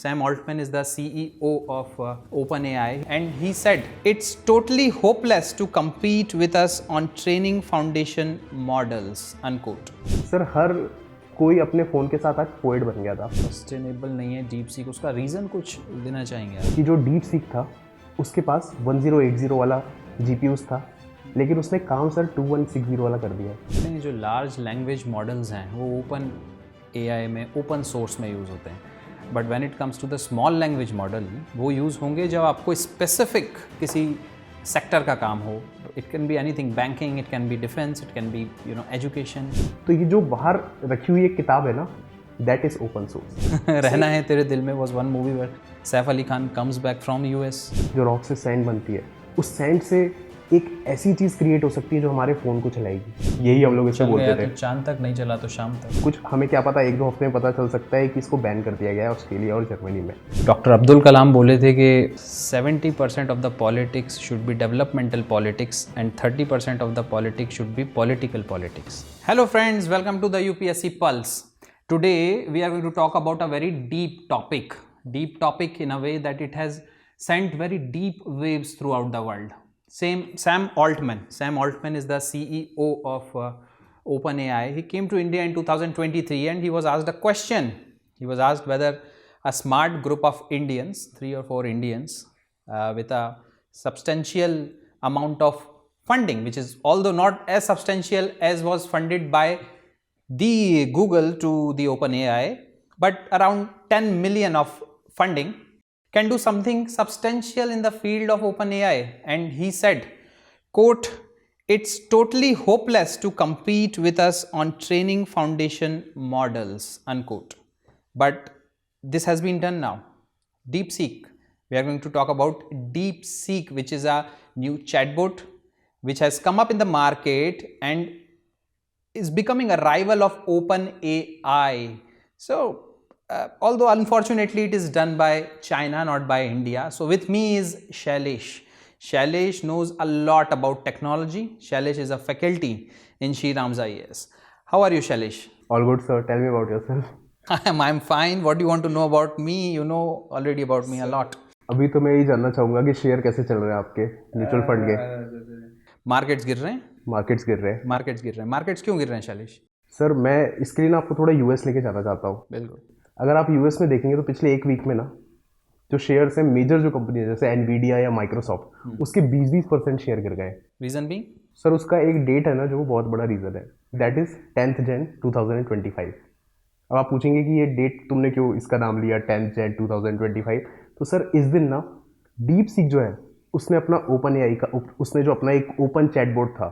Sam Altman is the CEO of OpenAI, and he said it's totally hopeless to compete with us on training foundation models. Unquote. Sir हर कोई अपने phone के साथ आज poet बन गया था सस्टेनेबल नहीं है डीप सीक, उसका रीज़न कुछ देना चाहेंगे आप? कि जो डीप सीक था उसके पास 1080 वाला GPUs था, लेकिन उसने काम सर 2160 वाला कर दिया। नहीं, जो लार्ज लैंग्वेज मॉडल्स हैं वो ओपन AI में ओपन सोर्स में यूज़ होते हैं, but when it comes to the small language model वो यूज़ होंगे जब आपको स्पेसिफिक किसी सेक्टर का काम हो. It can be anything, banking, it can be defence, it can be education. तो ये जो बाहर रखी हुई एक किताब है ना, दैट इज़ ओपन सोर्स। रहना है तेरे दिल में was one movie where Saif Ali Khan comes back from US. जो रॉक से सैंड बनती है, उस सैंड से एक ऐसी चीज़ क्रिएट हो सकती है जो हमारे फ़ोन को चलाएगी। यही हम लोग इससे बोलते थे। तो चांद तक नहीं चला तो शाम तक. कुछ हमें क्या पता, 1-2 हफ्ते में पता चल सकता है कि इसको बैन कर दिया गया है ऑस्ट्रेलिया और जर्मनी में। डॉक्टर अब्दुल कलाम बोले थे कि 70% of the politics should be developmental politics and 30% of the politics should be political politics. Hello friends, welcome to the UPSC Pulse. Today we are going to talk about a very deep topic in a way that it has sent very deep waves throughout the world. Sam Altman is the CEO of OpenAI. He came to India in 2023 and he was asked a question. He was asked whether a smart group of Indians, 3 or 4 Indians, with a substantial amount of funding, which is although not as substantial as was funded by the Google to the OpenAI, but around 10 million of funding, can do something substantial in the field of OpenAI. And he said, quote, it's totally hopeless to compete with us on training foundation models, unquote. But this has been done now. DeepSeek. We are going to talk about DeepSeek, which is a new chatbot which has come up in the market and is becoming a rival of OpenAI. So, although unfortunately it is done by China, not by India. So with me is Shailesh. Shailesh knows a lot about technology. Shailesh is a faculty in Shri Ram's IAS. How are you, Shailesh? All good, sir. Tell me about yourself. I'm fine. What do you want to know about me? You know already about me a lot. अभी तो मैं यही जानना चाहूँगा कि share कैसे चल रहे हैं आपके म्यूचुअल फंड के। मार्केट्स गिर रहे हैं? मार्केट्स गिर रहे हैं। मार्केट्स क्यों गिर रहे हैं, शैलेश? सर मैं इसके लिए ना आपको थोड़ा US लेके जाना चाहता हूँ। बिल्कुल। अगर आप US में देखेंगे तो पिछले 1 वीक में ना जो शेयर्स हैं मेजर जो कंपनी है जैसे NVIDIA या माइक्रोसॉफ्ट, उसके 20% शेयर गिर गए। रीज़न भी? सर उसका एक डेट है ना जो बहुत बड़ा रीज़न है, दैट इज़ 10th Jan 2025। अब आप पूछेंगे कि ये डेट तुमने क्यों इसका नाम लिया 10th Jan 2025? तो सर इस दिन ना डीप सीक जो है उसने अपना OpenAI का उसने जो अपना एक ओपन चैटबॉट था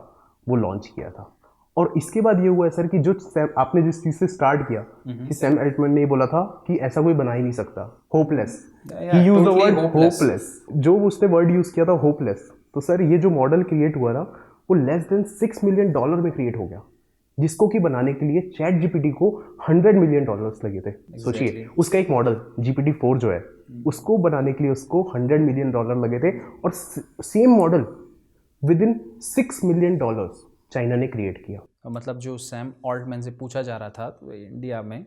वो लॉन्च किया था। और इसके बाद ये हुआ है सर कि जो आपने जिस चीज़ से स्टार्ट किया कि सैम एल्टमैन ने ये बोला था कि ऐसा कोई बना ही नहीं सकता, hopeless, he use the word hopeless, जो उसने वर्ड यूज़ किया था होपलेस। तो सर ये जो मॉडल क्रिएट हुआ ना वो लेस देन $6 मिलियन में क्रिएट हो गया, जिसको कि बनाने के लिए चैट GPT को $100 मिलियन लगे थे। सोचिए उसका एक मॉडल GPT-4 जो है उसको बनाने के लिए उसको $100 मिलियन लगे थे, और same model with in $6 million China ने क्रिएट किया। मतलब जो सैम ऑल्टमैन से पूछा जा रहा था तो इंडिया में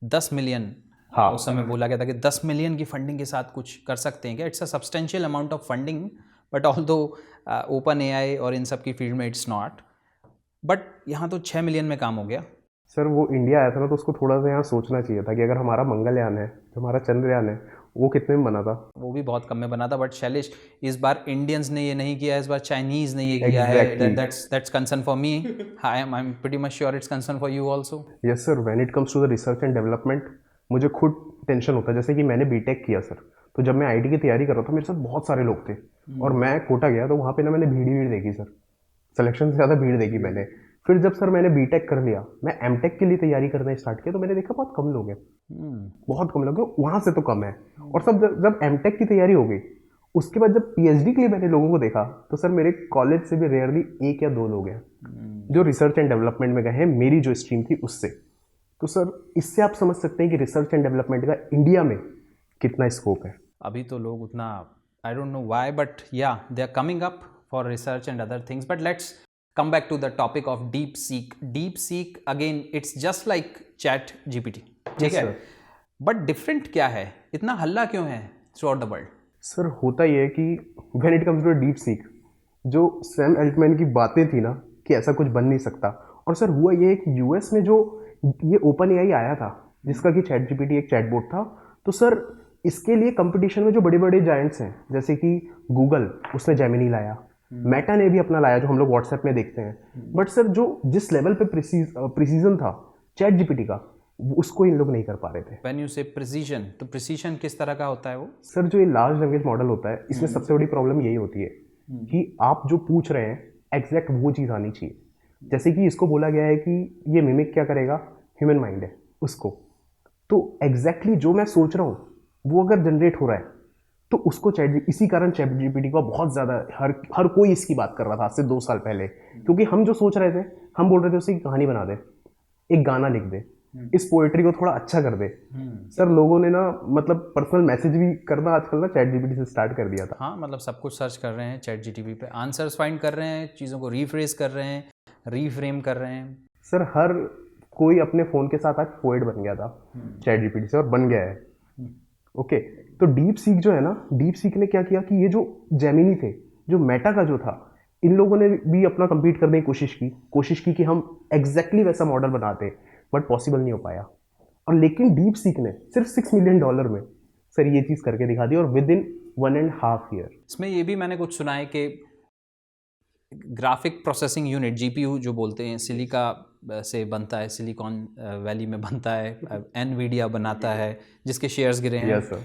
10 मिलियन, हाँ, उस समय बोला गया था कि 10 मिलियन की फंडिंग के साथ कुछ कर सकते हैं क्या? It's a substantial amount of funding, but although OpenAI और इन सब की फील्ड में इट्स नॉट, बट यहाँ तो 6 मिलियन में काम हो गया। सर वो इंडिया आया था ना तो उसको थोड़ा सा यहाँ सोचना चाहिए था कि अगर हमारा मंगलयान है, जो हमारा चंद्रयान है, वो कितने में बना था? वो भी बहुत कम में बना था। बट शैलेश, इस बार इंडियंस ने ये नहीं किया, इस बार चाइनीज ने ये किया है। That's concern for me. I am pretty much sure it's concern for you also. Yes sir, when it comes to the research and development मुझे खुद टेंशन होता है। जैसे कि मैंने बीटेक किया सर, तो जब मैं IT की तैयारी कर रहा था मेरे साथ बहुत सारे लोग थे, और मैं कोटा गया तो वहाँ पे ना मैंने भीड़ देखी सर, सिलेक्शन से ज़्यादा भीड़ देखी मैंने। फिर जब सर मैंने बीटेक कर लिया, मैं एमटेक के लिए तैयारी करना स्टार्ट किया तो मैंने देखा बहुत कम लोग हैं, बहुत कम लोग हैं, वहाँ से तो कम है। और सब जब एमटेक की तैयारी हो गई उसके बाद जब PhD के लिए मैंने लोगों को देखा तो सर मेरे कॉलेज से भी रेयरली 1 या 2 लोग हैं जो रिसर्च एंड डेवलपमेंट में गए हैं, मेरी जो स्ट्रीम थी उससे। तो सर इससे आप समझ सकते हैं कि रिसर्च एंड डेवलपमेंट का इंडिया में कितना स्कोप है। अभी तो लोग उतना, I don't know why, but yeah they are coming up for research and other things. But let's come back to the topic of DeepSeek. DeepSeek, again, it's just like ChatGPT. ठीक है? But different क्या है, इतना हल्ला क्यों है throughout the world? Sir होता ये है कि when it comes to DeepSeek, जो सैम अल्टमैन की बातें थी ना कि ऐसा कुछ बन नहीं सकता, और सर हुआ ये है कि यूएस में जो ये ओपन एआई आया था जिसका कि चैट जीपीटी एक चैटबॉट था, तो सर इसके लिए कंपटीशन में जो बड़े बड़े जायंट्स हैं जैसे कि गूगल, उसने जेमिनी लाया, मेटा ने भी अपना लाया जो हम लोग व्हाट्सएप में देखते हैं, बट सर जो जिस लेवल पे प्रिसीजन था चैट जीपीटी का, उसको इन लोग नहीं कर पा रहे थे। व्हेन यू से प्रिसीजन, तो प्रिसीजन किस तरह का होता है वो? सर जो ये लार्ज लैंग्वेज मॉडल होता है इसमें सबसे बड़ी प्रॉब्लम यही होती है कि आप जो पूछ रहे हैं एग्जैक्ट वो चीज़ आनी चाहिए। जैसे कि इसको बोला गया है कि ये मिमिक क्या करेगा, ह्यूमन माइंड है उसको, तो एग्जैक्टली जो मैं सोच रहा हूँ वो अगर जनरेट हो रहा है तो उसको इसी कारण चैट जीपीटी का बहुत ज़्यादा हर कोई इसकी बात कर रहा था आज से 2 साल पहले, क्योंकि हम जो सोच रहे थे हम बोल रहे थे उसे की कहानी बना दे, एक गाना लिख दे, इस पोएट्री को थोड़ा अच्छा कर दे। सर लोगों ने ना मतलब पर्सनल मैसेज भी करना आजकल ना चैट जीपीटी से स्टार्ट कर दिया था। हाँ, मतलब सब कुछ सर्च कर रहे हैं चैट जीटीपी पे, आंसर्स फाइंड कर रहे हैं, चीज़ों को रीफ्रेज कर रहे हैं, रीफ्रेम कर रहे हैं। सर हर कोई अपने फ़ोन के साथ आज पोएट बन गया था चैट जीपीटी से, और बन गया है। ओके, तो डीप सीक जो है ना, डीप सीक ने क्या किया कि ये जो जेमिनी थे, जो मेटा का जो था, इन लोगों ने भी अपना compete करने की कोशिश की कि हम एग्जैक्टली वैसा मॉडल बनाते, बट पॉसिबल नहीं हो पाया। और लेकिन डीप सीक ने सिर्फ $6 मिलियन में सर ये चीज़ करके दिखा दी, और विद इन 1.5 ईयर। इसमें ये भी मैंने कुछ सुना है कि ग्राफिक प्रोसेसिंग यूनिट, जीपीयू जो बोलते हैं, सिलिका से बनता है, सिलिकॉन वैली में बनता है, एनवीडिया बनाता है जिसके शेयर्स गिरे हैं। Yes sir.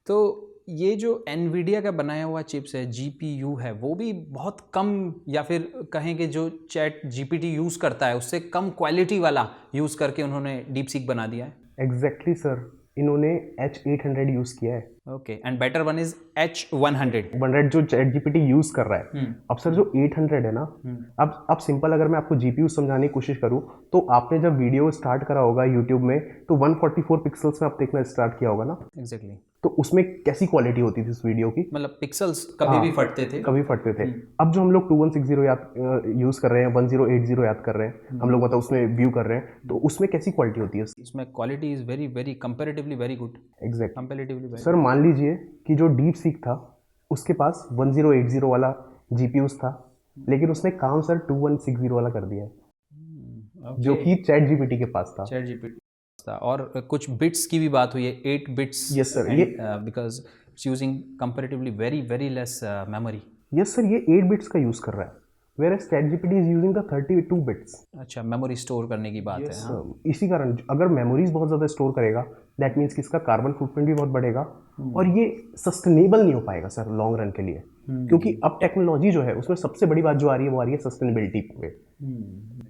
तो ये जो एनवीडिया का बनाया हुआ चिप्स है, जीपीयू है, वो भी बहुत कम, या फिर कहें कि जो चैट जीपीटी यूज़ करता है उससे कम क्वालिटी वाला यूज़ करके उन्होंने डीप सीक बना दिया है। एग्जैक्टली सर, इन्होंने H800 यूज़ किया है। Okay, and better one is H100 जो चैट जीपीटी यूज़ कर रहा है। अब सर जो 800 है ना, अब सिंपल अगर मैं आपको जीपीयू समझाने की कोशिश करूँ, तो आपने जब वीडियो स्टार्ट करा होगा यूट्यूब में तो 144 पिक्सल्स में आप देखना स्टार्ट किया होगा ना। एग्जैक्टली। तो उसमें कैसी क्वालिटी होती थी उस वीडियो की, मतलब पिक्सल्स कभी भी फटते थे, कभी फटते थे। अब जो हम लोग 2160 यूज़ कर रहे हैं, 1080 याद कर रहे हैं हम लोग, मतलब उसमें व्यू कर रहे हैं, तो उसमें कैसी क्वालिटी होती है? उसमें quality is very very comparatively very good. Exact. Comparatively sir मान लीजिए कि जो डीप सीक था उसके पास 1080 वाला जीपीयूज था, लेकिन उसने काम सर 2160 वाला कर दिया है, जो कि चैट जीपीटी के पास था। चैट जीपीटी था, और कुछ बिट्स की भी बात हुई है, 8 बिट्स। यस सर, ये because it's using comparatively very very less memory. Yes sir, ये 8 बिट्स का यूज़ कर रहा है, whereas ChatGPT is using the 32 bits. अच्छा, मेमोरी स्टोर करने की बात है। हाँ, इसी कारण अगर मेमोरीज बहुत ज़्यादा स्टोर करेगा, दैट मीन्स कि इसका कार्बन फुटप्रिंट भी बहुत बढ़ेगा, और ये सस्टेनेबल नहीं हो पाएगा सर लॉन्ग रन के लिए, क्योंकि अब टेक्नोलॉजी जो है उसमें सबसे बड़ी बात जो आ रही है वो आ रही है सस्टेनेबिलिटी पे।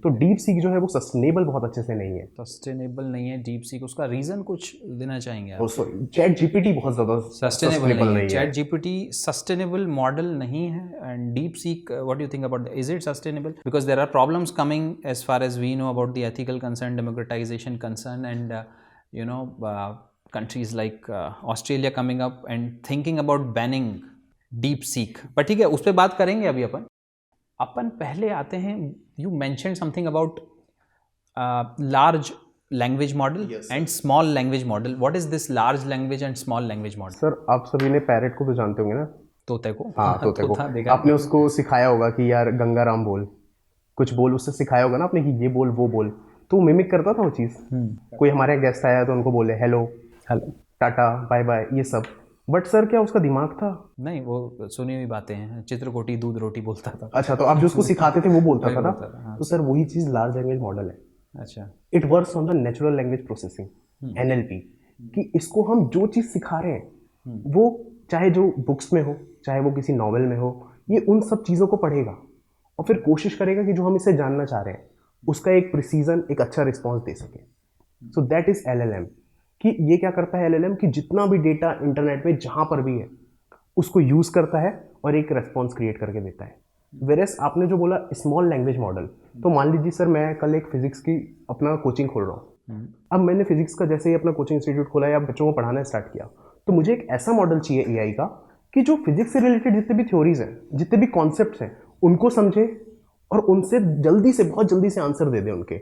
तो डीप सीक जो है वो सस्टेनेबल बहुत अच्छे से नहीं है। सस्टेनेबल नहीं है डीप सीक, उसका रीज़न कुछ देना चाहेंगे आप? चैट जीपीटी बहुत ज़्यादा सस्टेनेबल नहीं है। चैट जीपीटी सस्टेनेबल मॉडल नहीं है, and DeepSeek, what do you think about, is it sustainable? Because there are problems coming as far as we know about the ethical concern, democratisation concern, and you know countries like Australia coming up and thinking about banning deep seek। पर ठीक है, उस पर बात करेंगे अभी। अपन पहले आते हैं, you mentioned something about large language model and small language model। what is this large language and small language model? Sir आप सभी ने पैरेट को तो जानते होंगे ना, तोते को। हाँ तोते को देखा आपने उसको सिखाया होगा कि यार गंगाराम बोल, कुछ बोल, उससे सिखाया होगा ना आपने कि ये बोल वो बोल, तो मिमिक करता था वो चीज़। कोई हमारे गेस्ट आया तो उनको बोले हेलो, टाटा, बाय बाय, ये सब। बट सर क्या उसका दिमाग था? नहीं, वो सुनी हुई बातें हैं, चित्रकोटी दूध रोटी बोलता था। अच्छा, तो आप जो उसको सिखाते थे वो बोलता था ना? हाँ। तो सर वही चीज़ लार्ज लैंग्वेज मॉडल है। अच्छा, it works on the natural language processing, NLP, कि इसको हम जो चीज़ सिखा रहे हैं वो चाहे जो बुक्स में हो, चाहे वो किसी नॉवेल में हो, ये उन सब चीज़ों को पढ़ेगा और फिर कोशिश करेगा कि जो हम इसे जानना चाह रहे हैं उसका एक प्रिसीजन, एक अच्छा रिस्पॉन्स दे सके। So that is LLM। कि ये क्या करता है LLM, कि जितना भी डेटा इंटरनेट में जहाँ पर भी है उसको यूज़ करता है और एक रेस्पॉन्स क्रिएट करके देता है। वेरस आपने जो बोला स्मॉल लैंग्वेज मॉडल, तो मान लीजिए सर मैं कल एक फिजिक्स की अपना कोचिंग खोल रहा हूँ। अब मैंने फिजिक्स का जैसे ही अपना कोचिंग इंस्टीट्यूट खोला या बच्चों को पढ़ाना स्टार्ट किया, तो मुझे एक ऐसा मॉडल चाहिए AI का कि जो फिजिक्स से रिलेटेड जितने भी थ्योरीज हैं, जितने भी कॉन्सेप्ट्स हैं, उनको समझे और उनसे जल्दी से, बहुत जल्दी से आंसर दे दे उनके।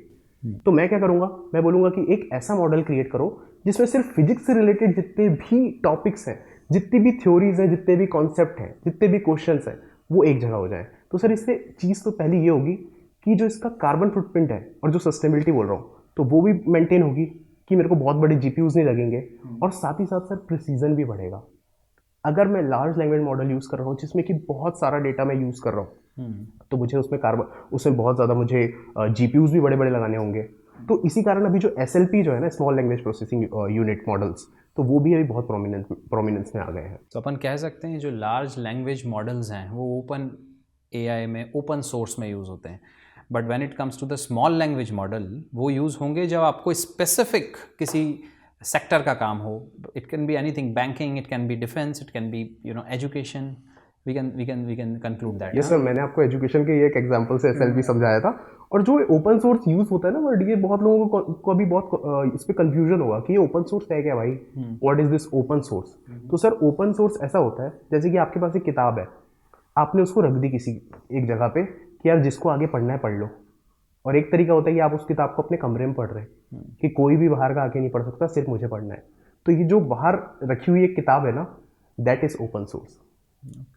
तो मैं क्या करूँगा, मैं बोलूँगा कि एक ऐसा मॉडल क्रिएट करो जिसमें सिर्फ फिजिक्स से रिलेटेड जितने भी टॉपिक्स हैं, जितनी भी थ्योरीज हैं, जितने भी कॉन्सेप्ट हैं, जितने भी क्वेश्चंस हैं, वो एक जगह हो जाए। तो सर इससे चीज़ तो पहली ये होगी कि जो इसका कार्बन फुटप्रिंट है और जो सस्टेनेबिलिटी बोल रहा हूँ, तो वो भी मेंटेन होगी कि मेरे को बहुत बड़े जीपीयूज नहीं लगेंगे, और साथ ही साथ सर प्रिसीजन भी बढ़ेगा। अगर मैं लार्ज लैंग्वेज मॉडल यूज़ कर रहा हूँ जिसमें कि बहुत सारा डेटा मैं यूज़ कर रहा हूँ, तो मुझे उसमें बहुत ज़्यादा मुझे जीपीयूज भी बड़े बड़े लगाने होंगे। तो इसी कारण अभी जो एसएलपी जो है ना, small language processing unit models, तो वो भी अभी बहुत प्रोमिनेंस में आ गए हैं। तो अपन कह सकते हैं जो लार्ज लैंग्वेज मॉडल्स हैं वो ओपन एआई में, ओपन सोर्स में यूज़ होते हैं, but when it comes to the small language model वो यूज़ होंगे जब आपको स्पेसिफिक किसी सेक्टर का काम हो। It can be anything, banking, it can be defence, it can be education. We can conclude that. Yes sir, मैंने आपको एजुकेशन के एक एग्जांपल से एसएलपी समझाया था। और जो ओपन सोर्स यूज होता है ना वर्ड, ये बहुत लोगों को अभी बहुत इस पे कंफ्यूजन होगा कि ये ओपन सोर्स है क्या भाई, what is this open source. तो सर ओपन सोर्स ऐसा होता है जैसे कि आपके पास एक किताब है, आपने उसको रख दी किसी एक जगह पे कि यार जिसको आगे पढ़ना है पढ़ लो। और एक तरीका होता है कि आप उस किताब को अपने कमरे में पढ़ रहे हैं कि कोई भी बाहर का आके नहीं पढ़ सकता, सिर्फ मुझे पढ़ना है। तो ये जो बाहर रखी हुई एक किताब है ना, दैट इज ओपन सोर्स।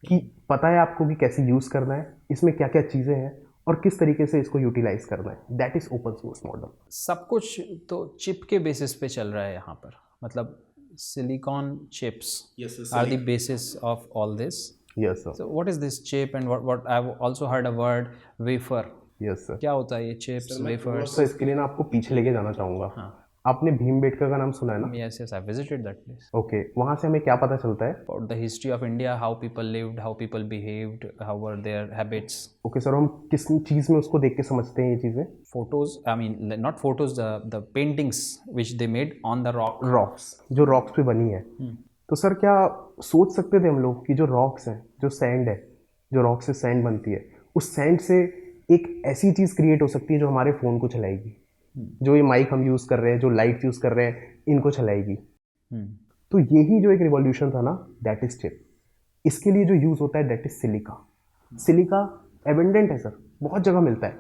कि पता है आपको कि कैसे यूज करना है, इसमें क्या क्या चीजें हैं और किस तरीके से इसको यूटिलाइज करना है, that is open source model. सब कुछ तो चिप के बेसिस पे चल रहा है यहाँ पर, मतलब silicon chips are the basis of all this. Yes sir. So what is this chip and what I've also heard a word wafer. Yes sir. क्या होता है ये chips, wafers? सर इसके लिए ना आपको पीछे लेके जाना चाहूँगा। हाँ। आपने भीमबेटका का नाम सुना है ना? Yes, yes, I visited that place. Okay, वहाँ से हमें क्या पता चलता है? About the history of India, how people lived, how people behaved, how were their habits. Okay sir, हम किस चीज़ में उसको देख के समझते हैं ये चीज़ें? Photos, I mean not photos, the paintings which they made on the rock. Rocks, जो रॉक्स पे बनी है। तो सर क्या सोच सकते थे हम लोग कि जो रॉक्स हैं, जो सैंड है, जो रॉक से सैंड बनती है, उस सैंड से एक ऐसी चीज़ क्रिएट हो सकती है जो हमारे फ़ोन को चलाएगी, जो ये माइक हम यूज़ कर रहे हैं, जो लाइट यूज़ कर रहे हैं, इनको चलाएगी। तो यही जो एक रिवॉल्यूशन था ना, दैट इज चिप। इसके लिए जो यूज़ होता है that is silica. Silica abundant है सर, बहुत जगह मिलता है,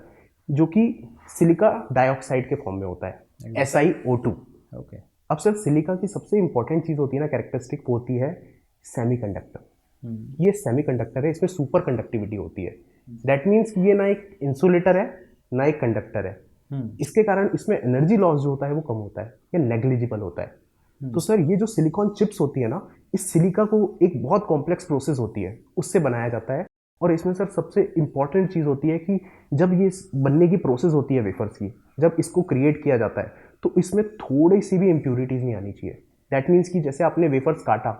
जो कि सिलिका डाइऑक्साइड के फॉर्म में होता है, SiO2। Okay. अब सर सिलिका की सबसे इंपॉर्टेंट चीज़ होती है ना, कैरेक्टरिस्टिक होती है सेमीकंडक्टर। ये सेमीकंडक्टर है, इसमें सुपर कंडक्टिविटी होती है। दैट मीन्स कि ये ना एक इंसुलेटर है ना एक कंडक्टर है। इसके कारण इसमें एनर्जी लॉस जो होता है वो कम होता है या नेग्लिजिबल होता है। तो सर ये जो सिलिकॉन चिप्स होती है ना, इस सिलिका को एक बहुत कॉम्प्लेक्स प्रोसेस होती है उससे बनाया जाता है। और इसमें सर सबसे इम्पॉर्टेंट चीज़ होती है कि जब ये बनने की प्रोसेस होती है वेफर्स की, जब इसको क्रिएट किया जाता है तो इसमें थोड़ी सी भी इम्प्यूरिटीज़ नहीं आनी चाहिए। दैट मीन्स कि जैसे आपने वेफर्स काटा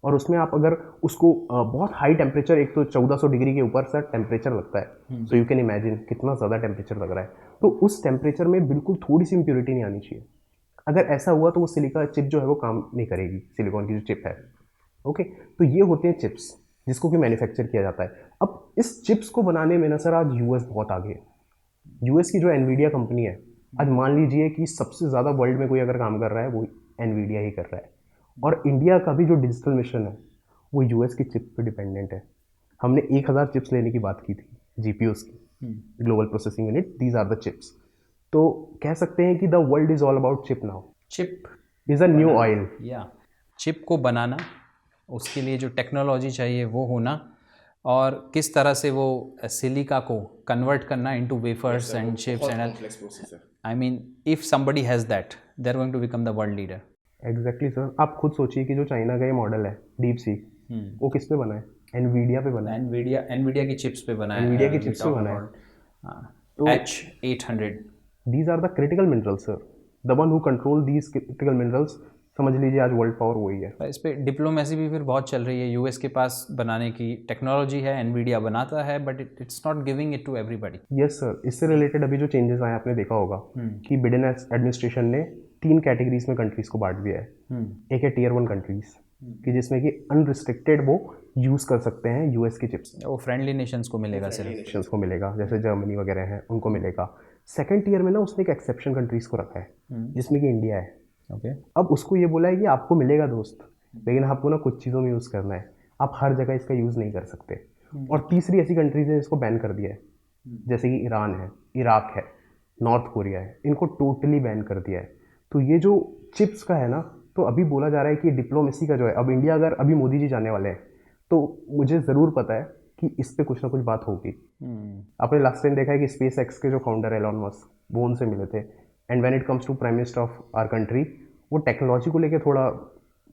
और उसमें आप अगर उसको बहुत हाई टेम्परेचर, एक तो 1400 डिग्री के ऊपर सर टेम्परेचर लगता है, सो यू कैन इमेजिन कितना ज़्यादा टेम्परेचर लग रहा है। तो उस टेम्परेचर में बिल्कुल थोड़ी सी इम्प्यूरिटी नहीं आनी चाहिए। अगर ऐसा हुआ तो वो सिलिका चिप जो है वो काम नहीं करेगी, सिलिकॉन की जो चिप है। ओके, तो ये होते हैं चिप्स जिसको कि मैन्युफैक्चर किया जाता है। अब इस चिप्स को बनाने में ना सर आज यूएस बहुत आगे है। यूएस की जो एनवीडिया कंपनी है, आज मान लीजिए कि सबसे ज़्यादा वर्ल्ड में कोई अगर काम कर रहा है वो एनवीडिया ही कर रहा है। और इंडिया का भी जो डिजिटल मिशन है वो यूएस की चिप पे डिपेंडेंट है। हमने 1000 चिप्स लेने की बात की थी, जीपीयूज की, global processing unit, these are the chips. तो कह सकते हैं कि the world is all about chip now. Chip is a new oil. या चिप को बनाना, उसके लिए जो टेक्नोलॉजी चाहिए वो होना, और किस तरह से वो सिलिका को कन्वर्ट करना into wafers and chips and I mean if somebody has that they are going to become the world leader. Exactly sir, आप खुद सोचिए कि जो चाइना का ये मॉडल है डीप सी, वो किस पे बना है? एनवीडिया पे बना है। एनवीडिया की चिप्स पे बना है। एनवीडिया की चिप्स पे बना है। तो H800 these are the critical minerals sir, the one who control these critical minerals. समझ लीजिए आज वर्ल्ड पावर वही है। इस पे डिप्लोमेसी भी फिर बहुत चल रही है। यूएस के पास बनाने की टेक्नोलॉजी है, एनवीडिया बनाता है, but it's not giving it to everybody. Yes sir, इससे रिलेटेड अभी जो चेंजेस आए आपने देखा होगा कि बिडेन एडमिनिस्ट्रेशन ने 3 कैटेगरीज में कंट्रीज को बांट दिया है। एक है टियर 1 कंट्रीज कि जिसमें कि अनरिस्ट्रिक्टेड वो यूज़ कर सकते हैं यूएस की चिप्स। वो फ्रेंडली नेशंस को मिलेगा, सिर्फ नेशंस को मिलेगा, जैसे जर्मनी वगैरह हैं उनको मिलेगा। सेकंड टियर में ना उसने एक एक्सेप्शन कंट्रीज को रखा है जिसमें कि इंडिया है। ओके, अब उसको ये बोला है कि आपको मिलेगा दोस्त, लेकिन आपको ना कुछ चीज़ों में यूज़ करना है, आप हर जगह इसका यूज़ नहीं कर सकते। और तीसरी ऐसी कंट्रीज है जिसको बैन कर दिया है, जैसे कि ईरान है, इराक है। नॉर्थ कोरिया है, इनको टोटली बैन कर दिया है। तो ये जो चिप्स का है ना, तो अभी बोला जा रहा है कि डिप्लोमेसी का जो है, अब इंडिया अगर अभी मोदी जी जाने वाले हैं तो मुझे ज़रूर पता है कि इस पे कुछ ना कुछ बात होगी। आपने लास्ट टाइम देखा है कि स्पेस एक्स के जो फाउंडर है एलॉन मस्क, वो उनसे मिले थे। And when it comes to prime minister of our country, वो टेक्नोलॉजी को लेके थोड़ा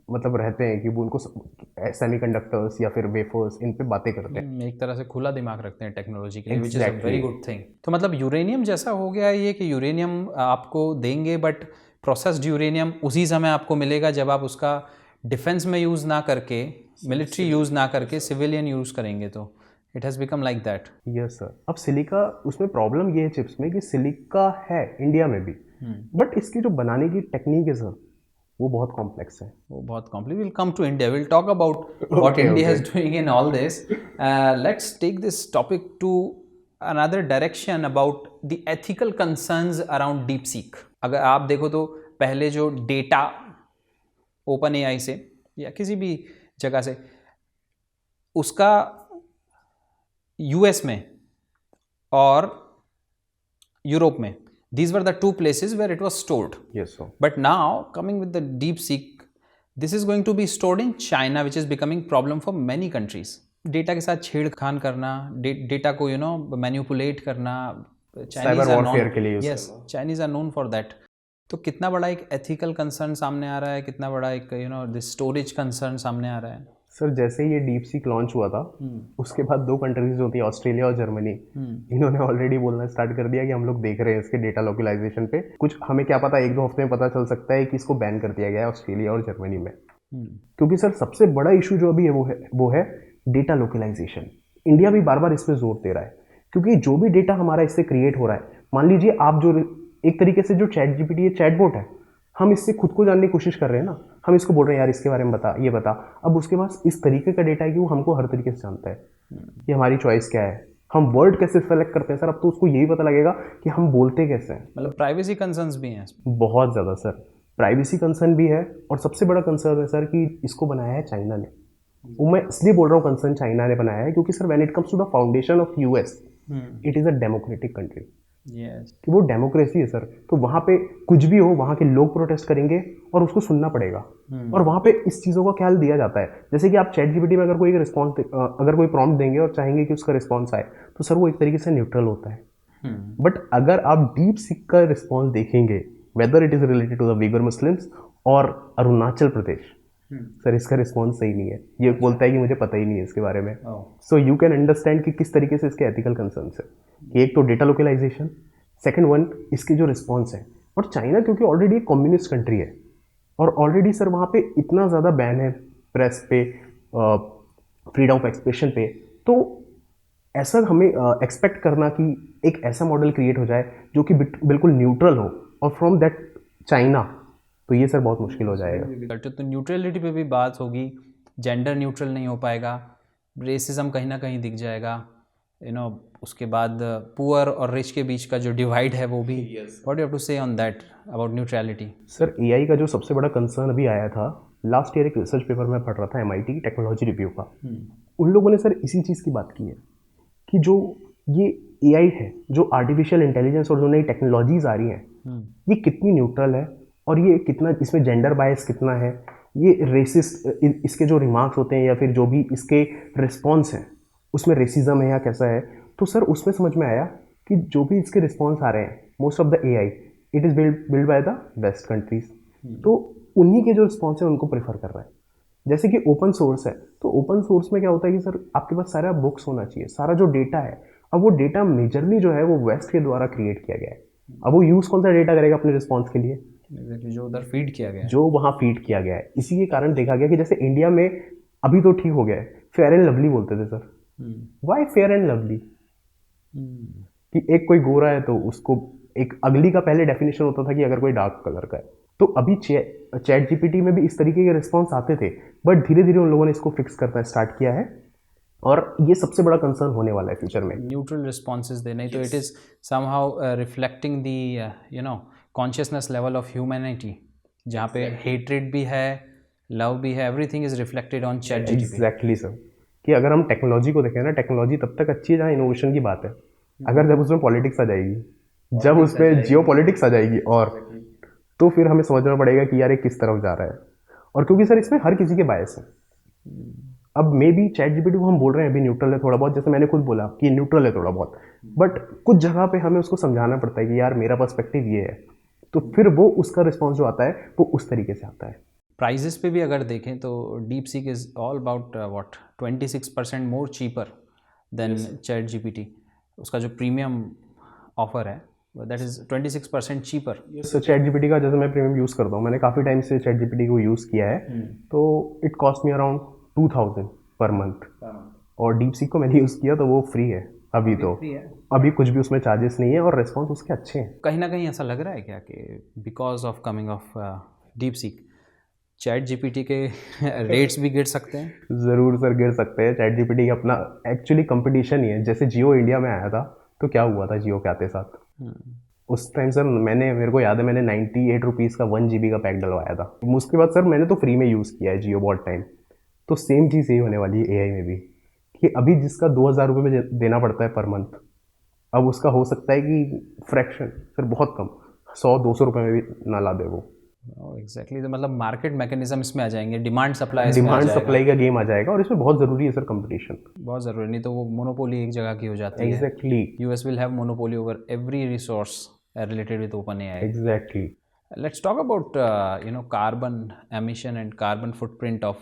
मतलब रहते हैं कि वो उनको सेमीकंडक्टर्स या फिर वेफर्स इन पे बातें करते हैं। एक तरह से खुला दिमाग रखते हैं टेक्नोलॉजी के लिए, which is a Exactly. Very good thing. तो मतलब यूरेनियम जैसा हो गया ये कि यूरेनियम आपको देंगे, बट प्रोसेस्ड यूरेनियम उसी समय आपको मिलेगा जब आप उसका डिफेंस में यूज़ ना करके, मिलिट्री यूज़ ना करके सिविलियन यूज़ करेंगे। तो it has become like that. Yes sir. अब सिलिका, उसमें प्रॉब्लम ये है चिप्स में कि सिलिका है इंडिया में भी, बट इसकी जो बनाने की टेक्निक है सर, वो बहुत कॉम्प्लेक्स है। वो बहुत complicated. Will come to India, will talk about what India is doing in all this. Let's take this topic to another direction about the ethical concerns around DeepSeek. अगर आप देखो तो पहले जो डेटा ओपन एआई से या किसी भी जगह से, उसका यूएस में और यूरोप में, these were the two places where it was stored. Yes sir. But now coming with the DeepSeek, this is going to be stored in China, which is becoming problem for many countries. Data के साथ छेड़खान करना, data को manipulate करना, cyber warfare के लिए use yes, Chinese are known for that. तो कितना बड़ा एक एथिकल कंसर्न सामने आ रहा है, कितना बड़ा एक दिस स्टोरेज कंसर्न सामने आ रहा है। सर जैसे ये डीप सीक लॉन्च हुआ था, उसके बाद 2 कंट्रीज होती है, ऑस्ट्रेलिया और जर्मनी, इन्होंने ऑलरेडी बोलना स्टार्ट कर दिया कि हम लोग देख रहे हैं इसके डेटा लोकलाइजेशन पे। कुछ हमें क्या पता, 1-2 हफ्ते में पता चल सकता है कि इसको बैन कर दिया गया है ऑस्ट्रेलिया और जर्मनी में। क्योंकि सर सबसे बड़ा इशू जो अभी है वो है डेटा लोकलाइजेशन। इंडिया भी बार बार इस पर जोर दे रहा है, क्योंकि जो भी डेटा हमारा इससे क्रिएट हो रहा है, मान लीजिए आप जो एक तरीके से जो चैट जीपीटी चैटबॉट है, हम इससे खुद को जानने की कोशिश कर रहे हैं ना, हम इसको बोल रहे हैं यार इसके बारे में बता, ये बता। अब उसके पास इस तरीके का डेटा है कि वो हमको हर तरीके से जानता है कि हमारी चॉइस क्या है, हम वर्ड कैसे सेलेक्ट करते हैं सर। अब तो उसको यही पता लगेगा कि हम बोलते कैसे हैं। मतलब प्राइवेसी कंसर्न्स भी हैं बहुत ज़्यादा सर, प्राइवेसी कंसर्न भी है। और सबसे बड़ा कंसर्न है सर कि इसको बनाया है चाइना ने। वो मैं इसलिए बोल रहा हूँ कंसर्न चाइना ने बनाया है, क्योंकि sir when it comes to the foundation of US, it is a democratic country. कि वो डेमोक्रेसी है सर, तो वहाँ पे कुछ भी हो, वहाँ के लोग प्रोटेस्ट करेंगे और उसको सुनना पड़ेगा। और वहाँ पे इस चीज़ों का ख्याल दिया जाता है। जैसे कि आप चैट जीपीटी में अगर कोई रिस्पॉन्स, अगर कोई प्रॉम्प्ट देंगे और चाहेंगे कि उसका रिस्पॉन्स आए, तो सर वो एक तरीके से न्यूट्रल होता है। बट अगर आप डीप सीक का रिस्पॉन्स देखेंगे, whether it is related to the Uighur Muslims और अरुणाचल प्रदेश, सर इसका रिस्पॉन्स सही नहीं है। ये बोलता है कि मुझे पता ही नहीं है इसके बारे में। सो यू कैन अंडरस्टैंड कि किस तरीके से इसके एथिकल कंसर्न्स है कि एक तो डेटा लोकलाइजेशन, सेकंड वन इसकी जो रिस्पॉन्स है। और चाइना क्योंकि ऑलरेडी एक कम्युनिस्ट कंट्री है, और ऑलरेडी सर वहाँ पे इतना ज़्यादा बैन है प्रेस पे, फ्रीडम ऑफ एक्सप्रेशन पे, तो ऐसा हमें एक्सपेक्ट करना कि एक ऐसा मॉडल क्रिएट हो जाए जो कि बिल्कुल न्यूट्रल हो और फ्रॉम दैट चाइना, तो ये सर बहुत मुश्किल हो जाएगा। तो न्यूट्रलिटी पे भी बात होगी, जेंडर न्यूट्रल नहीं हो पाएगा, रेसिज्म कहीं ना कहीं दिख जाएगा, उसके बाद पुअर और रिच के बीच का जो डिवाइड है वो भी। व्हाट यू हैव टू से on that about neutrality? Sir AI का जो सबसे बड़ा कंसर्न अभी आया था, लास्ट ईयर एक रिसर्च पेपर में पढ़ रहा था MIT टेक्नोलॉजी रिव्यू का, उन लोगों ने सर इसी चीज़ की बात की है कि जो ये एआई है, जो आर्टिफिशियल इंटेलिजेंस और जो नई टेक्नोलॉजीज आ रही हैं, ये कितनी न्यूट्रल है और ये कितना, इसमें जेंडर बायस कितना है, ये रेसिस्ट, इसके जो रिमार्क्स होते हैं या फिर जो भी इसके रिस्पॉन्स हैं उसमें रेसिज्म है या कैसा है। तो सर उसमें समझ में आया कि जो भी इसके रिस्पॉन्स आ रहे हैं, most of the AI it is build by the west countries, तो उन्हीं के जो रिस्पॉन्स है उनको प्रेफर कर रहा है। जैसे कि ओपन सोर्स है, तो ओपन सोर्स में क्या होता है कि सर आपके पास सारा बुक्स होना चाहिए, सारा जो डेटा है, अब वो डेटा मेजरली जो है वो वेस्ट के द्वारा क्रिएट किया गया है। अब वो यूज़ कौन सा डेटा करेगा अपने रिस्पॉन्स के लिए? जो उधर फीड किया गया है, जो वहाँ फीड किया गया है। इसी के कारण देखा गया कि जैसे इंडिया में अभी तो ठीक हो गया है, फेयर एंड लवली बोलते थे sir. Why fair and lovely? कि एक कोई गोरा है तो उसको, एक अगली का पहले डेफिनेशन होता था कि अगर कोई डार्क कलर का है, तो अभी चैट जीपीटी में भी इस तरीके के रिस्पॉन्स आते थे, बट धीरे धीरे उन लोगों ने इसको फिक्स करना स्टार्ट किया है और ये सबसे बड़ा कंसर्न होने वाला है फ्यूचर में। न्यूट्रल रिस्पॉन्सेज देना, तो it is somehow reflecting the consciousness level of humanity, जहाँ पे हेट्रेड भी है, लव भी है, everything is reflected on chat GPT. Exactly sir, कि अगर हम टेक्नोलॉजी को देखें ना, टेक्नोलॉजी तब तक अच्छी है जहाँ इनोवेशन की बात है, अगर जब उसमें पॉलिटिक्स आ जाएगी जब उसमें जियो पॉलिटिक्स आ जाएगी और तो फिर हमें समझना पड़ेगा कि यार ये किस तरफ जा रहा है। और क्योंकि सर इसमें हर किसी के बायस हैं। अब मे बी चैट जीपीटी को हम बोल रहे हैं अभी न्यूट्रल है थोड़ा बहुत, जैसे मैंने खुद बोला कि न्यूट्रल है थोड़ा बहुत, बट कुछ जगह पे हमें उसको समझाना पड़ता है कि यार मेरा पर्सपेक्टिव ये है, तो फिर वो उसका रिस्पॉन्स जो आता है वो उस तरीके से आता है। प्राइजेस पे भी अगर देखें तो deep seek is all about what 26% more cheaper than chat GPT. उसका जो प्रीमियम ऑफर है दैट इज़ 26% चीपर। तो चैट जीपीटी का जैसे मैं प्रीमियम यूज़ करता हूँ, मैंने काफ़ी टाइम से चैट जीपीटी को यूज़ किया है, तो it cost me around 2000 per month. और डीप सीक को मैंने यूज़ किया तो वो फ्री है अभी तो, अभी कुछ भी उसमें चार्जेस नहीं है और रिस्पॉन्स उसके अच्छे हैं। कहीं ना कहीं ऐसा लग रहा है क्या कि because of coming of deep seek chat GPT के रेट्स भी गिर सकते हैं? ज़रूर सर गिर सकते हैं। चैट जीपीटी का अपना एक्चुअली कंपटीशन ही है। जैसे जियो इंडिया में आया था तो क्या हुआ था जियो के आते साथ, उस टाइम सर मेरे को याद है मैंने 98 रुपीज़ का 1 GB का पैक डलवाया था। उसके बाद सर मैंने तो फ्री में यूज़ किया है जियो बहुत टाइम। तो सेम चीज़ यही होने वाली है एआई में भी, कि अभी जिसका 2000 रुपये में देना पड़ता है पर मंथ, अब उसका हो सकता है कि फ्रैक्शन सर बहुत कम 100-200 रुपये में भी ना ला दे वो। एग्जैक्टली तो मतलब मार्केट मैकेनिज्म इसमें आ जाएंगे, डिमांड सप्लाई डिमांड सप्लाई का गेम आ जाएगा और इसमें बहुत ज़रूरी है सर कंपटीशन, बहुत ज़रूरी, नहीं तो वो मोनोपोली एक जगह की हो जाती है। Exactly US will have monopoly over every resource related with OpenAI. Exactly. Let's talk about carbon emission and carbon footprint of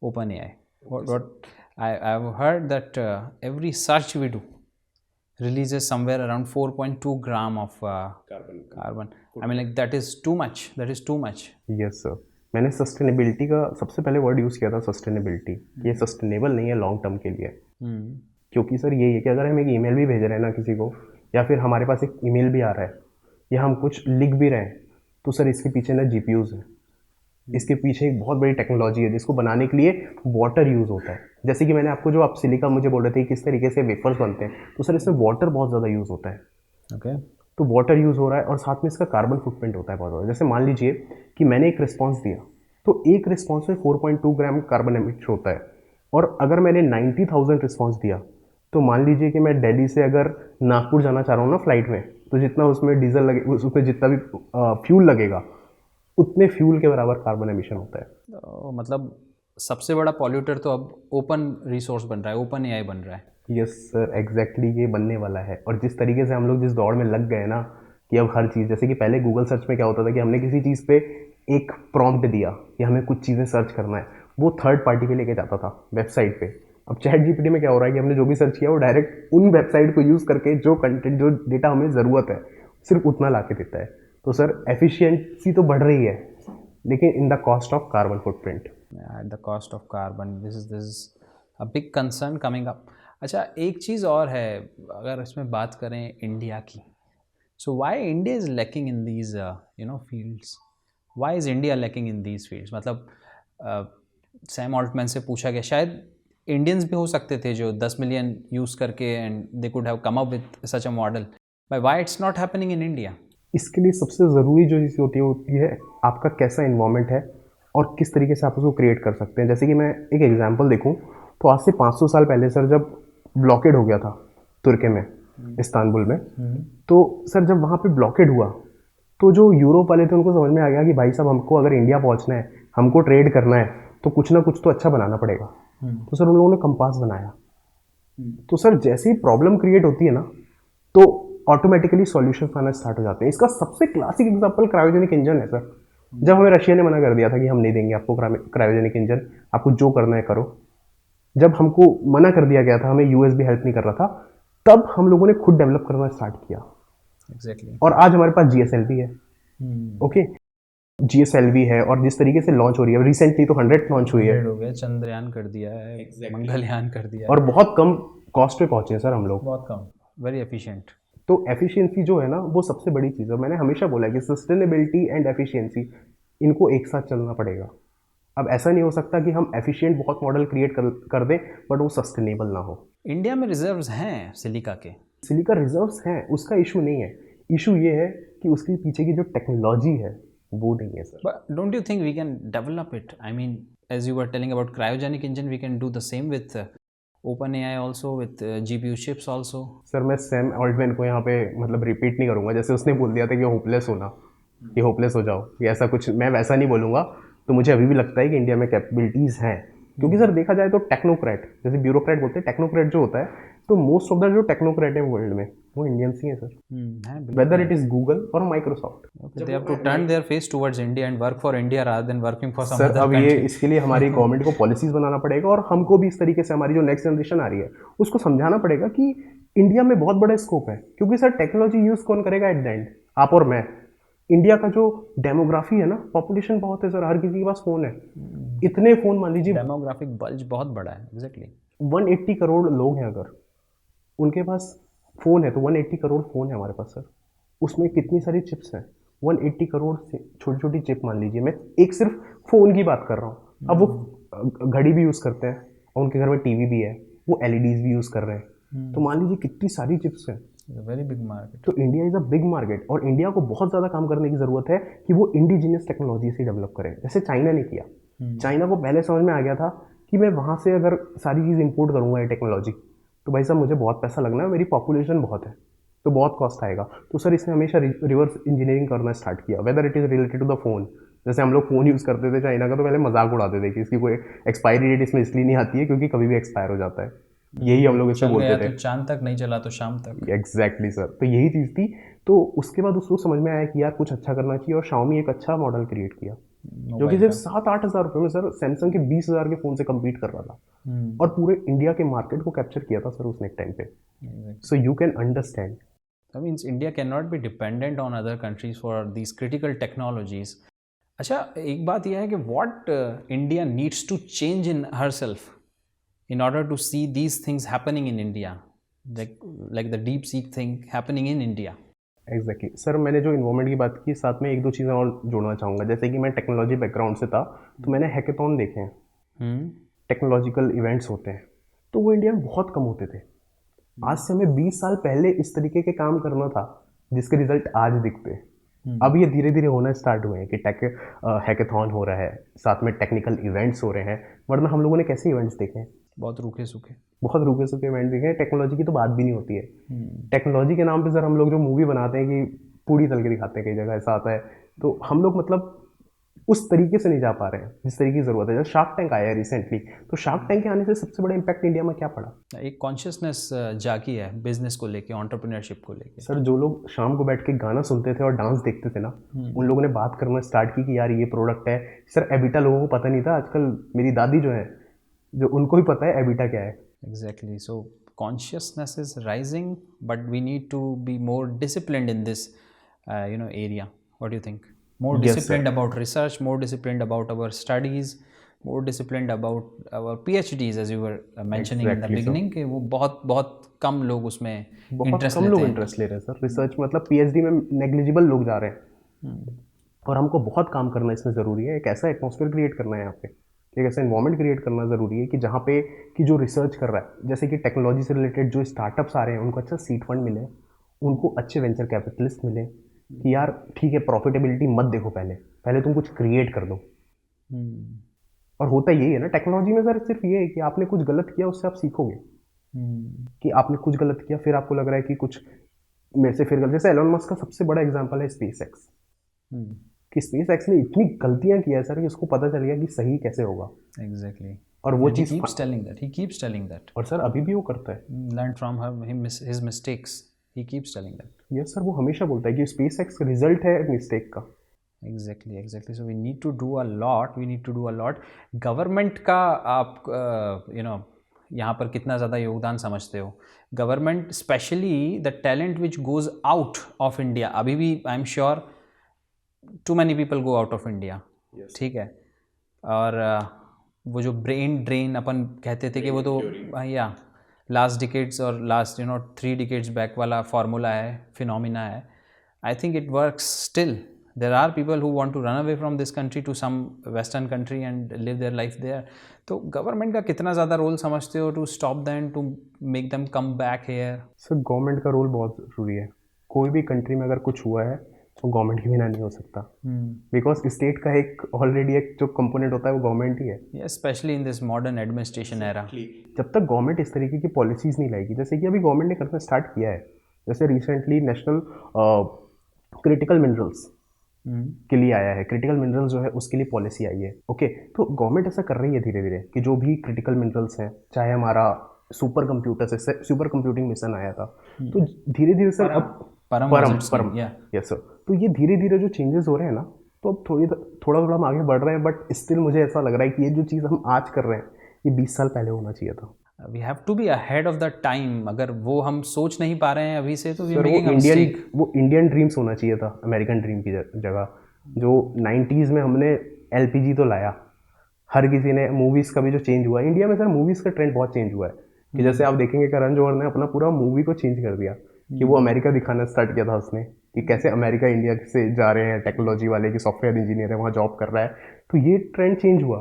OpenAI. What I've heard that every search we do releases somewhere around 4.2 gram of carbon. I mean like that is too much. That is too much. Yes sir, मैंने sustainability का सबसे पहले word use किया था, sustainability. ये sustainable नहीं है long term के लिए, क्योंकि सर यही है कि अगर हम एक ईमेल भी भेज रहे हैं ना किसी को, या फिर हमारे पास एक ईमेल भी आ रहा है या हम कुछ लिख भी रहे हैं, तो सर इसके पीछे ना जीपीयूज़ है, इसके पीछे एक बहुत बड़ी टेक्नोलॉजी है जिसको बनाने के लिए वाटर यूज़ होता है। जैसे कि मैंने आपको जो आप सिलिका मुझे बोल रहे थे किस तरीके से वेफर्स बनते हैं, तो सर इसमें वाटर बहुत ज़्यादा यूज़ होता है। ओके तो वाटर यूज़ हो रहा है और साथ में इसका कार्बन फुटप्रिंट होता है बहुत ज़्यादा। जैसे मान लीजिए कि मैंने एक रिस्पॉन्स दिया, तो एक रिस्पॉन्स में 4.2 ग्राम कार्बन एमिट होता है, और अगर मैंने 90,000 रिस्पॉन्स दिया, तो मान लीजिए कि मैं दिल्ली से अगर नागपुर जाना चाह रहा हूँ ना फ्लाइट में, तो जितना उसमें डीजल लगे, उसमें जितना भी फ्यूल लगेगा, उतने फ्यूल के बराबर कार्बन एमिशन होता है। तो मतलब सबसे बड़ा पॉल्यूटर तो अब ओपन रिसोर्स बन रहा है, ओपन एआई बन रहा है। यस सर, एग्जैक्टली ये बनने वाला है। और जिस तरीके से हम लोग जिस दौड़ में लग गए ना कि अब हर चीज़, जैसे कि पहले गूगल सर्च में क्या होता था कि हमने किसी चीज़ पे एक प्रॉम्प्ट दिया कि हमें कुछ चीज़ें सर्च करना है, वो थर्ड पार्टी पे लेके जाता था वेबसाइट पे। अब चैट जीपीटी में क्या हो रहा है कि हमने जो भी सर्च किया वो डायरेक्ट उन वेबसाइट को यूज़ करके जो कंटेंट, जो डेटा हमें ज़रूरत है, सिर्फ उतना ला के देता है। तो सर एफिशिएंसी तो बढ़ रही है, लेकिन in the cost of carbon footprint. At the cost of carbon, this is a big concern coming up. अच्छा, एक चीज़ और है अगर इसमें बात करें इंडिया की, so why India is lacking in these fields, why is India lacking in these fields? मतलब सैम ऑल्टमैन से पूछा गया, शायद इंडियंस भी हो सकते थे जो 10 मिलियन यूज़ करके and they could have come up with such a model, by why it's not happening in India? इसके लिए सबसे ज़रूरी जो चीज़ होती है आपका कैसा इन्वायरमेंट है और किस तरीके से आप उसको क्रिएट कर सकते हैं। जैसे कि मैं एक एग्जांपल देखूं तो आज से 500 साल पहले सर जब ब्लॉकेड हो गया था तुर्की में, इस्तांबुल में, तो सर जब वहाँ पे ब्लॉकेड हुआ तो जो यूरोप वाले थे उनको समझ में आ गया कि भाई साहब हमको अगर इंडिया पहुँचना है, हमको ट्रेड करना है, तो कुछ ना कुछ तो अच्छा बनाना पड़ेगा। तो सर उन लोगों ने कंपास बनाया। तो सर जैसे ही प्रॉब्लम क्रिएट होती है ना, तो ऑटोमेटिकली सॉल्यूशन आना स्टार्ट हो जाते हैं। इसका सबसे क्लासिक एग्जांपल क्रायोजेनिक इंजन है सर। जब हमें रशिया ने मना कर दिया था कि हम नहीं देंगे आपको क्रायोजेनिक इंजन, आपको जो करना है करो, जब हमको मना कर दिया गया था, हमें यूएस भी हेल्प नहीं कर रहा था, तब हम लोगों ने खुद डेवलप करना स्टार्ट किया। एग्जैक्टली। और आज हमारे पास जीएसएलवी है। ओके, जीएसएलवी है और जिस तरीके से लॉन्च हो रही है, रिसेंटली तो 100 लॉन्च हुई है, हो गया, चंद्रयान कर दिया है, मंगलयान कर दिया और बहुत कम कॉस्ट पे पहुंचे हैं सर हम लोग, बहुत कम, वेरी एफिशिएंट। तो एफिशिएंसी जो है ना वो सबसे बड़ी चीज़ है। मैंने हमेशा बोला है कि सस्टेनेबिलिटी एंड एफिशिएंसी इनको एक साथ चलना पड़ेगा। अब ऐसा नहीं हो सकता कि हम एफिशिएंट बहुत मॉडल क्रिएट कर दें बट वो सस्टेनेबल ना हो। इंडिया में रिजर्व्स हैं सिलिका के, सिलिका रिजर्व्स हैं, उसका इशू नहीं है। इशू ये है कि उसके पीछे की जो टेक्नोलॉजी है वो नहीं है sir. But don't you think we can develop it? I mean as you were telling about cryogenic engine, we can do the same with OpenAI also with GPU chips also. Sir मैं Sam Altman को यहाँ पे मतलब repeat नहीं करूँगा, जैसे उसने बोल दिया था कि होपलेस होना, कि होपलेस हो जाओ, कि ऐसा कुछ मैं वैसा नहीं बोलूँगा। तो मुझे अभी भी लगता है कि इंडिया में कैपेबिलिटीज़ हैं, क्योंकि सर देखा जाए तो टेक्नोक्रेट, जैसे ब्यूरोक्रेट बोलते हैं, टेक्नोक्रेट जो होता है, तो मोस्ट ऑफ द जो टेक्नोक्रेट है वर्ल्ड में वो इंडियंस ही हैं सर, है वेदर इट इज़ गूगल और Microsoft. they have to turn their face towards India and work for India rather than working for some sir other अब ये country. इसके लिए हमारी गवर्नमेंट को पॉलिसीज बनाना पड़ेगा, और हमको भी इस तरीके से हमारी जो नेक्स्ट जनरेशन आ रही है उसको समझाना पड़ेगा कि इंडिया में बहुत बड़ा स्कोप है, क्योंकि सर टेक्नोलॉजी यूज़ कौन करेगा एट द एंड, आप और मैं। इंडिया का जो डेमोग्राफी है ना, पॉपुलेशन बहुत है सर, हर किसी के पास फ़ोन है, इतने फ़ोन मान लीजिए डेमोग्राफिक बल्ज बहुत बड़ा है एग्जैक्टली 180 करोड़ लोग हैं, अगर उनके पास फ़ोन है तो 180 करोड़ फ़ोन है हमारे पास सर, उसमें कितनी सारी चिप्स हैं, 180 करोड़ से छोटी छोटी चिप मान लीजिए, मैं एक सिर्फ फ़ोन की बात कर रहा हूँ। अब वो घड़ी भी यूज़ करते हैं और उनके घर में टीवी भी है, वो एलईडीज़ भी यूज़ कर रहे हैं, तो मान लीजिए कितनी सारी चिप्स हैं। Very big market. तो India is a big market, और इंडिया को बहुत ज़्यादा काम करने की ज़रूरत है कि वो इंडिजिनियस टेक्नोलॉजी से डेवलप करे, जैसे चाइना ने किया। चाइना को पहले समझ में आ गया था कि मैं वहाँ से अगर सारी चीज़ इंपोर्ट करूँगा ये टेक्नोलॉजी, तो भाई साहब मुझे बहुत पैसा लगना है, मेरी पॉपुलेशन बहुत है, तो बहुत कॉस्ट आएगा। तो सर इसने हमेशा रिवर्स इंजीनियरिंग करना स्टार्ट किया, whether it is related to the phone. जैसे हम लोग फ़ोन यूज़ करते थे चाइना का, तो पहले मजाक उड़ाते थे कि इसकी कोई एक्सपायरी डेट इसमें इसलिए नहीं आती है क्योंकि कभी भी एक्सपायर हो जाता है, यही हम लोग इससे चल बोलते गया थे। तो चांद तक, नहीं चला तो शाम तक। एग्जैक्टली सर, तो यही चीज़ थी। तो उसके बाद उसको समझ में आया कि यार कुछ अच्छा करना चाहिए, और Xiaomi एक अच्छा मॉडल क्रिएट किया जो कि सिर्फ 7-8 हज़ार रुपये में सर सैमसंग के 20,000 के फ़ोन से कम्पीट कर रहा था, और पूरे इंडिया के मार्केट को कैप्चर किया था सर उसने एक टाइम पे। So you can understand. That means India cannot be dependent on other countries for these critical technologies. अच्छा, एक बात यह है कि what India needs to change in herself in order to see these things happening in India, like the deep seek thing happening in India. Exactly sir, मैंने जो involvement की बात की, साथ में एक दो चीज़ें और जोड़ना चाहूँगा। जैसे कि मैं टेक्नोलॉजी बैकग्राउंड से था, तो मैंने हैकेथॉन देखे हैं, टेक्नोलॉजिकल इवेंट्स होते हैं, तो वो इंडिया में बहुत कम होते थे। आज से हमें 20 साल पहले इस तरीके के काम करना था जिसके रिजल्ट आज दिखते हैं। अब ये धीरे धीरे होना स्टार्ट हुए हैं कि हैकेथॉन हो रहा है, साथ में टेक्निकल इवेंट्स हो रहे हैं, वरना हम लोगों ने कैसे इवेंट्स देखे हैं, बहुत रूखे सूखे, बहुत रुके सुखे इवेंट देखे हैं। टेक्नोलॉजी की तो बात भी नहीं होती है। टेक्नोलॉजी के नाम पे सर हम लोग जो मूवी बनाते हैं कि पूरी तल के दिखाते हैं, कई जगह ऐसा आता है, तो हम लोग मतलब उस तरीके से नहीं जा पा रहे हैं जिस तरीके की ज़रूरत है। जैसे शार्क टैंक आया है रिसेंटली, तो शार्क टैंक के आने से सबसे बड़ा इम्पैक्ट इंडिया में क्या पड़ा? एक कॉन्शियसनेस जागी है बिजनेस को लेके, एंटरप्रेन्योरशिप को लेके। सर जो लोग शाम को बैठ के गाना सुनते थे और डांस देखते थे ना, उन लोगों ने बात करना स्टार्ट की कि यार ये प्रोडक्ट है। सर एबिटा लोगों को पता नहीं था, आजकल मेरी दादी जो है, जो उनको ही पता है एबिटा क्या है। Exactly. So consciousness is rising, but we need to be more disciplined in this, area. What do you think? More Yes, disciplined about research, more disciplined about our studies, more disciplined about our PhDs, as you were mentioning in the Exactly, sir. beginning. कि वो बहुत बहुत कम लोग उसमें बहुत interest कम लेते लोग हैं। इंटरेस्ट ले रहे हैं सर रिसर्च, मतलब पीएचडी में नेग्लिजिबल लोग जा रहे हैं। और हमको बहुत काम करना इसमें ज़रूरी है। एक ऐसा एटमॉस्फेयर क्रिएट करना है यहाँ पे, एक ऐसा इन्वायरमेंट क्रिएट करना ज़रूरी है कि जहाँ पे कि जो रिसर्च कर रहा है, जैसे कि टेक्नोलॉजी से रिलेटेड जो स्टार्टअप्स आ रहे हैं, उनको अच्छा सीड फंड मिले, उनको अच्छे वेंचर कैपिटलिस्ट मिले कि यार ठीक है, प्रॉफिटेबिलिटी मत देखो, पहले पहले तुम कुछ क्रिएट कर दो। और होता यही है ना टेक्नोलॉजी में सर, सिर्फ ये है कि आपने कुछ गलत किया, उससे आप सीखोगे कि आपने कुछ गलत किया, फिर आपको लग रहा है कि कुछ मेरे से फिर गलत। जैसे एलोन मस्क का सबसे बड़ा एग्जांपल है स्पेस एक्स, कि स्पेस एक्स ने इतनी गलतियां किया है सर कि उसको पता चल गया कि सही कैसे होगा। Exactly. और वो And he cheese, keeps telling that. He keeps telling that. और सर अभी भी वो करता है। Learn from his mistakes. He keeps telling that. Yes sir, वो हमेशा बोलता है कि स्पेस एक्स रिजल्ट है मिस्टेक का। Exactly. So we need to do a lot. Government का आप यहाँ पर कितना ज़्यादा योगदान समझते हो? Government specially the talent which goes out of India, अभी भी I am sure too many people go out of India, ठीक है। और वो जो ब्रेन ड्रेन अपन कहते थे कि वो तो या लास्ट डिकेड्स और लास्ट 3 डिकेड्स बैक वाला फार्मूला है, फिनोमिना है। I think it works still. There are people who want to run away from this country to some western country and live their life there. तो government का कितना ज़्यादा role समझते हो to stop them, to make them come back here? Sir government का role बहुत ज़रूरी है। कोई भी कंट्री में अगर कुछ हुआ है वो गवर्नमेंट के बिना नहीं हो सकता, बिकॉज स्टेट का एक ऑलरेडी एक जो कंपोनेंट होता है वो गवर्नमेंट ही है। Specially in this modern administration era. जब तक गवर्नमेंट इस तरीके की पॉलिसीज़ नहीं लाएगी, जैसे कि अभी गवर्नमेंट ने करना स्टार्ट किया है, जैसे रिसेंटली नेशनल क्रिटिकल मिनरल्स के लिए आया है, क्रिटिकल मिनरल्स जो है उसके लिए पॉलिसी आई है। ओके, तो गवर्नमेंट ऐसा कर रही है धीरे धीरे कि जो भी क्रिटिकल मिनरल्स हैं, चाहे हमारा सुपर कंप्यूटर से सुपर कंप्यूटिंग मिशन आया था, तो धीरे धीरे सर अब परम यस सर, तो ये धीरे धीरे जो चेंजेस हो रहे हैं ना, तो अब थोड़ा थोड़ा हम आगे बढ़ रहे हैं, बट स्टिल मुझे ऐसा लग रहा है कि ये जो चीज़ हम आज कर रहे हैं ये 20 साल पहले होना चाहिए था। We have to be ahead of the time. अगर वो हम सोच नहीं पा रहे हैं अभी से तो वो इंडियन ड्रीम्स होना चाहिए था, अमेरिकन ड्रीम की जगह। जो 90s में हमने LPG तो लाया, हर किसी ने, मूवीज़ का भी जो चेंज हुआ इंडिया में सर, मूवीज़ का ट्रेंड बहुत चेंज हुआ है कि जैसे आप देखेंगे करण जौहर ने अपना पूरा मूवी को चेंज कर दिया कि वो अमेरिका दिखाना स्टार्ट किया था उसने, कि कैसे अमेरिका इंडिया से जा रहे हैं, टेक्नोलॉजी वाले की सॉफ्टवेयर इंजीनियर है वहाँ जॉब कर रहा है, तो ये ट्रेंड चेंज हुआ।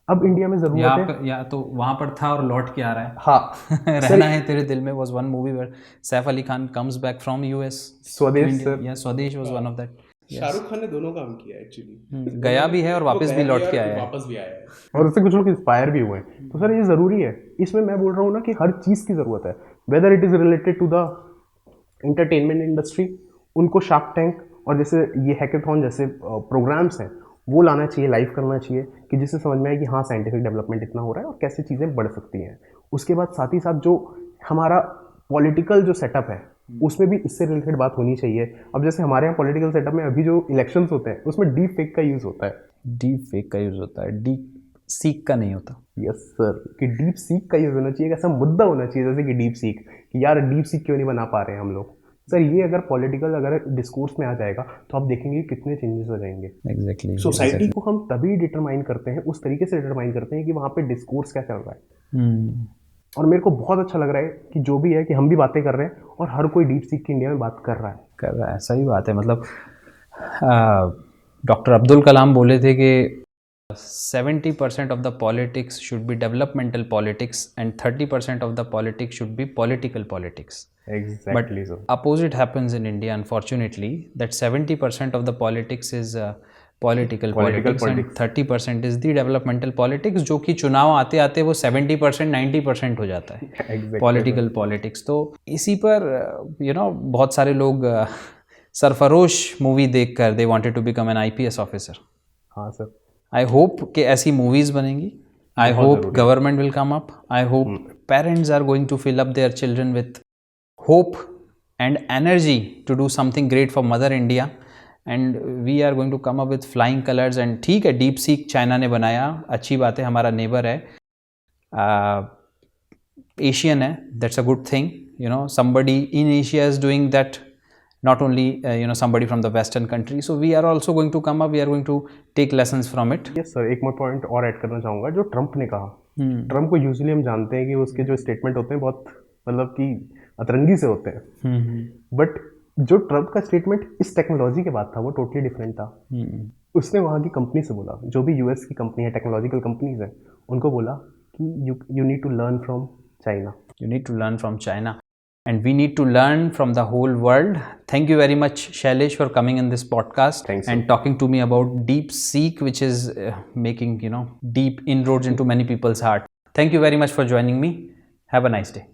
अब इंडिया में जरूरत है, या तो वहां पर था और लौट के आ रहा है। हाँ रहना है तेरे दिल में was one movie where Saif Ali Khan comes back from US। Swades sir, या Swades was one of that. Shahrukh Khan ने दोनों काम किया एक्चुअली, गया भी है और वापस भी लौट के आया है, और उससे कुछ लोग इंस्पायर भी हुए हैं। तो सर ये ज़रूरी है, इसमें मैं बोल रहा हूँ ना कि हर चीज़ की ज़रूरत है, whether it is related to the entertainment industry, उनको शार्क टैंक और जैसे ये हैकेथॉन जैसे प्रोग्राम्स हैं वो लाना चाहिए, लाइव करना चाहिए, कि जिससे समझ में आए कि हाँ साइंटिफिक डेवलपमेंट इतना हो रहा है और कैसे चीज़ें बढ़ सकती हैं। उसके बाद साथ ही साथ जो हमारा पॉलिटिकल जो सेटअप है उसमें भी इससे रिलेटेड बात होनी चाहिए। अब जैसे हमारे यहाँ पॉलिटिकल सेटअप में अभी जो इलेक्शंस होते हैं उसमें डीप फेक का यूज़ होता है। डीप फेक का यूज़ होता है, डीप सीक का नहीं होता। यस सर, कि डीप सीक का यूज़ होना चाहिए, एक ऐसा मुद्दा होना चाहिए जैसे कि डीप सीक, कि यार डीप सीक क्यों नहीं बना पा रहे हैं हम लोग। सर ये अगर पॉलिटिकल अगर डिस्कोर्स में आ जाएगा तो आप देखेंगे कितने चेंजेस हो जाएंगे। एग्जैक्टली सोसाइटी को हम तभी डिटरमाइन करते हैं, उस तरीके से डिटरमाइन करते हैं कि वहाँ पे डिस्कोर्स क्या चल रहा है। और मेरे को बहुत अच्छा लग रहा है कि जो भी है कि हम भी बातें कर रहे हैं और हर कोई डीप सीक की इंडिया में बात कर रहा है। सही बात है। मतलब डॉक्टर अब्दुल कलाम बोले थे कि 70% of the politics should be developmental politics and 30% of the politics should be political politics. Exactly. But opposite happens in India, unfortunately, that 70% of the politics is political politics and 30% is the developmental politics, जो कि चुनाव आते आते वो 70% 90% हो जाता है। Exactly. Political politics। तो इसी पर बहुत सारे लोग सरफरोश मूवी देखकर they wanted to become an IPS officer। हाँ सर, आई होप कि ऐसी मूवीज़ बनेंगी। I hope government will come up. I hope parents are going to fill up their children with hope and energy to do something great for mother India, and we are going to come up with flying colours. And ठीक है, deep seek China ने बनाया, अच्छी बात है, हमारा neighbour है, Asian है, that's a good thing. somebody in Asia is doing that, not only somebody from the western country, so we are also going to come up, we are going to take lessons from it। yes sir, एक मैं point और add करना चाहूँगा। जो Trump ने कहा, Trump को usually हम जानते हैं कि उसके जो स्टेटमेंट होते हैं बहुत मतलब कि अतरंगी से होते हैं, बट जो ट्रम्प का स्टेटमेंट इस टेक्नोलॉजी के बाद था वो टोटली डिफरेंट था। उसने वहाँ की कंपनी से बोला, जो भी US की कंपनी है, टेक्नोलॉजिकल कंपनीज हैं, उनको बोला कि you need to learn from China, you need to learn from China, and we need to learn from the whole world। Thank you very much, Shailesh, for coming in this podcast and talking to me about DeepSeek, which is making deep inroads into many people's heart। Thank you very much for joining me। Have a nice day।